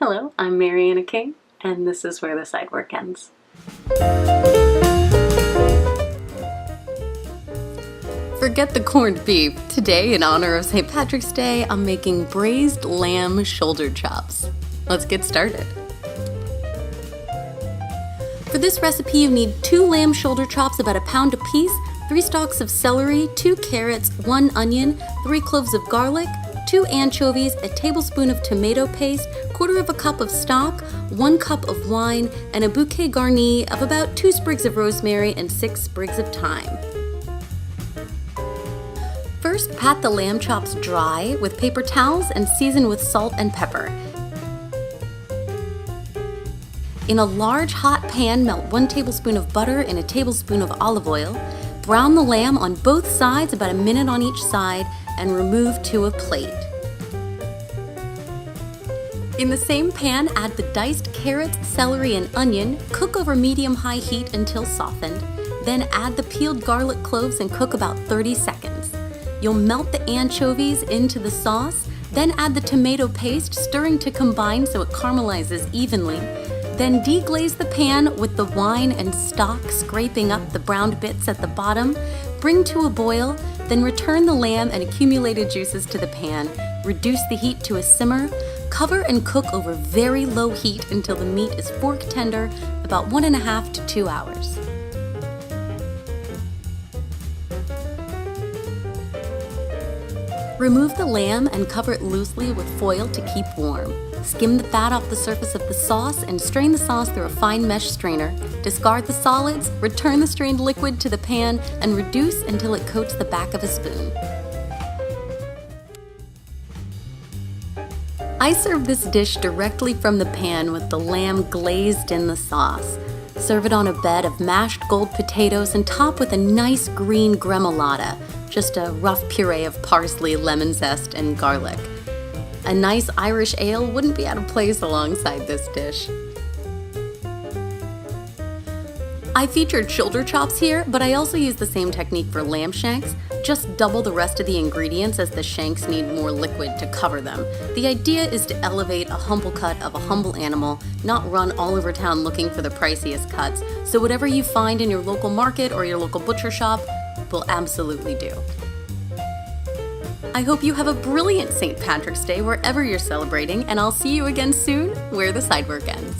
Hello, I'm Mariana King, and this is where the Sidework ends. Forget the corned beef. Today, in honor of St. Patrick's Day, I'm making braised lamb shoulder chops. Let's get started. For this recipe, you need 2 lamb shoulder chops about a pound apiece, 3 stalks of celery, 2 carrots, 1 onion, 3 cloves of garlic, 2 anchovies, a tablespoon of tomato paste, 1/4 cup of stock, 1 cup of wine, and a bouquet garni of about 2 sprigs of rosemary and 6 sprigs of thyme. First, pat the lamb chops dry with paper towels and season with salt and pepper. In a large hot pan, melt 1 tablespoon of butter and a tablespoon of olive oil. Brown the lamb on both sides, about a minute on each side, and remove to a plate. In the same pan, add the diced carrots, celery, and onion. Cook over medium-high heat until softened. Then add the peeled garlic cloves and cook about 30 seconds. You'll melt the anchovies into the sauce, then add the tomato paste, stirring to combine so it caramelizes evenly. Then deglaze the pan with the wine and stock, scraping up the browned bits at the bottom. Bring to a boil, then return the lamb and accumulated juices to the pan. Reduce the heat to a simmer. Cover and cook over very low heat until the meat is fork tender, about 1.5 to 2 hours. Remove the lamb and cover it loosely with foil to keep warm. Skim the fat off the surface of the sauce and strain the sauce through a fine mesh strainer. Discard the solids, return the strained liquid to the pan, and reduce until it coats the back of a spoon. I serve this dish directly from the pan with the lamb glazed in the sauce. Serve it on a bed of mashed gold potatoes and top with a nice green gremolata, just a rough puree of parsley, lemon zest, and garlic. A nice Irish ale wouldn't be out of place alongside this dish. I featured shoulder chops here, but I also use the same technique for lamb shanks. Just double the rest of the ingredients as the shanks need more liquid to cover them. The idea is to elevate a humble cut of a humble animal, not run all over town looking for the priciest cuts. So whatever you find in your local market or your local butcher shop will absolutely do. I hope you have a brilliant St. Patrick's Day wherever you're celebrating, and I'll see you again soon where the Sidework ends.